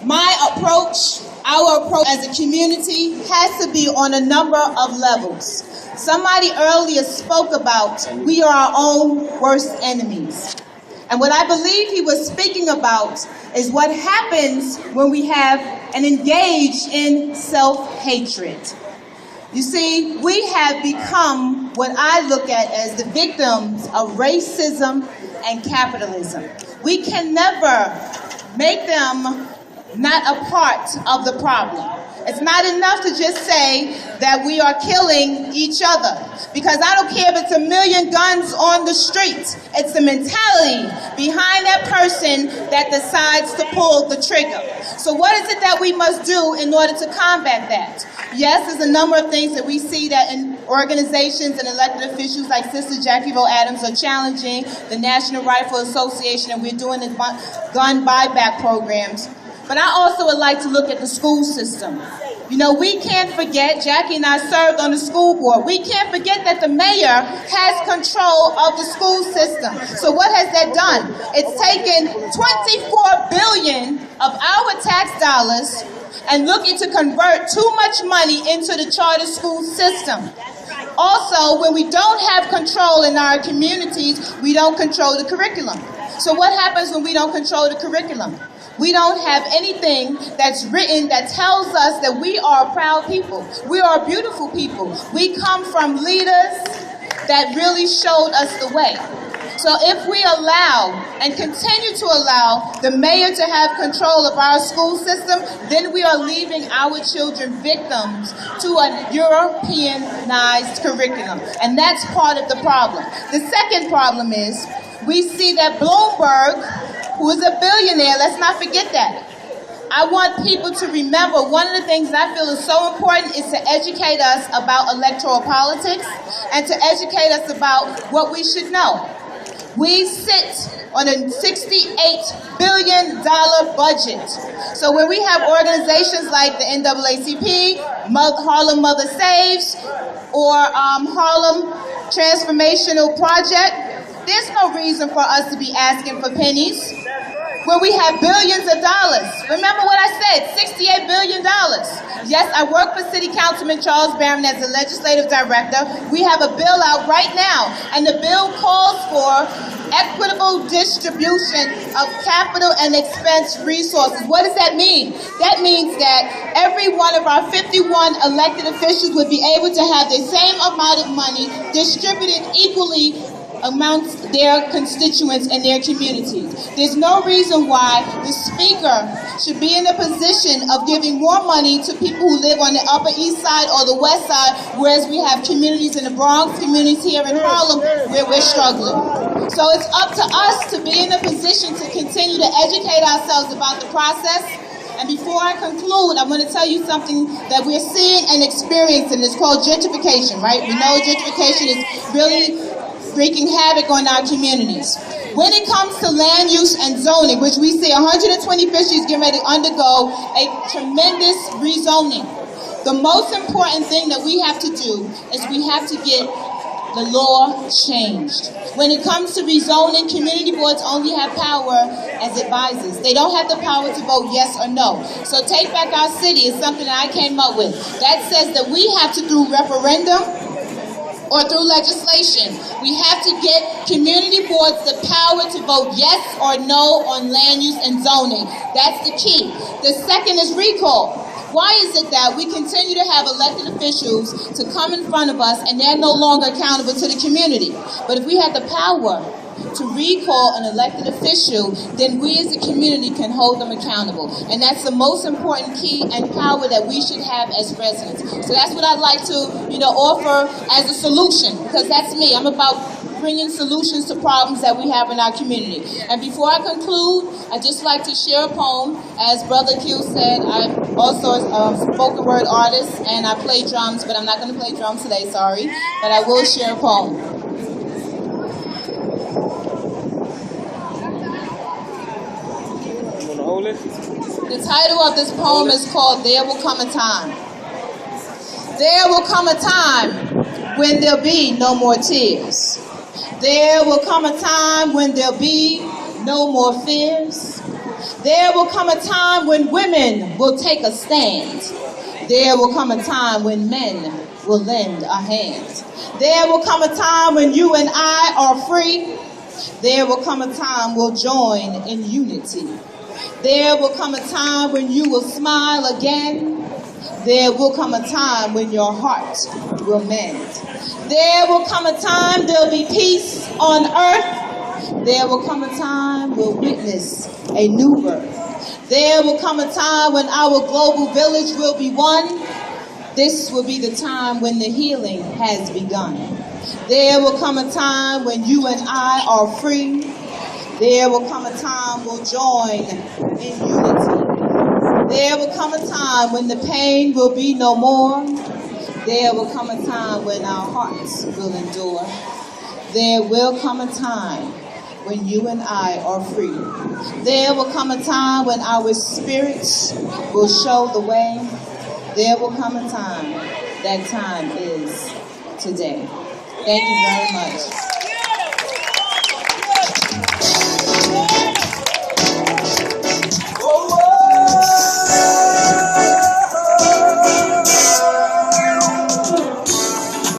Our approach as a community has to be on a number of levels. Somebody earlier spoke about we are our own worst enemies. And what I believe he was speaking about is what happens when we have and engage in self-hatred. You see, we have become what I look at as the victims of racism and capitalism. We can never make them not a part of the problem. It's not enough to just say that we are killing each other, because I don't care if it's 1 million guns on the street. It's the mentality behind that person that decides to pull the trigger. So what is it that we must do in order to combat that? Yes, there's a number of things that we see that in organizations and elected officials like Sister Jackie Rowe Adams are challenging, the National Rifle Association, and we're doing the gun buyback programs. But I also would like to look at the school system. You know, we can't forget, Jackie and I served on the school board, we can't forget that the mayor has control of the school system. So what has that done? It's taken $24 billion of our tax dollars and looking to convert too much money into the charter school system. Also, when we don't have control in our communities, we don't control the curriculum. So what happens when we don't control the curriculum? We don't have anything that's written that tells us that we are a proud people. We are a beautiful people. We come from leaders that really showed us the way. So if we allow and continue to allow the mayor to have control of our school system, then we are leaving our children victims to a Europeanized curriculum. And that's part of the problem. The second problem is we see that Bloomberg, who is a billionaire, let's not forget that. I want people to remember one of the things that I feel is so important is to educate us about electoral politics and to educate us about what we should know. We sit on a $68 billion budget. So when we have organizations like the NAACP, Harlem Mother Saves, or Harlem Transformational Project, there's no reason for us to be asking for pennies when we have billions of dollars. Remember what I said, $68 billion. Yes, I work for City Councilman Charles Barron as the legislative director. We have a bill out right now, and the bill calls for equitable distribution of capital and expense resources. What does that mean? That means that every one of our 51 elected officials would be able to have the same amount of money distributed equally amongst their constituents and their communities. There's no reason why the speaker should be in a position of giving more money to people who live on the Upper East Side or the West Side, whereas we have communities in the Bronx, communities here in Harlem, where we're struggling. So it's up to us to be in a position to continue to educate ourselves about the process. And before I conclude, I'm going to tell you something that we're seeing and experiencing. It's called gentrification, right? We know gentrification is really wreaking havoc on our communities. When it comes to land use and zoning, which we see 125th Street is getting ready to undergo a tremendous rezoning, the most important thing that we have to do is we have to get the law changed. When it comes to rezoning, community boards only have power as advisors. They don't have the power to vote yes or no. So Take Back Our City is something that I came up with. That says that we have to do referendum or through legislation. We have to get community boards the power to vote yes or no on land use and zoning. That's the key. The second is recall. Why is it that we continue to have elected officials to come in front of us and they're no longer accountable to the community? But if we had the power to recall an elected official, then we as a community can hold them accountable. And that's the most important key and power that we should have as residents. So that's what I'd like to, offer as a solution, because that's me. I'm about bringing solutions to problems that we have in our community. And before I conclude, I'd just like to share a poem. As Brother Akil said, I'm also a spoken word artist, and I play drums, but I'm not going to play drums today, sorry. But I will share a poem. The title of this poem is called There Will Come a Time. There will come a time when there'll be no more tears. There will come a time when there'll be no more fears. There will come a time when women will take a stand. There will come a time when men will lend a hand. There will come a time when you and I are free. There will come a time we'll join in unity. There will come a time when you will smile again. There will come a time when your heart will mend. There will come a time there'll be peace on earth. There will come a time we'll witness a new birth. There will come a time when our global village will be one. This will be the time when the healing has begun. There will come a time when you and I are free. There will come a time we'll join in unity. There will come a time when the pain will be no more. There will come a time when our hearts will endure. There will come a time when you and I are free. There will come a time when our spirits will show the way. There will come a time. That time is today. Thank you very much.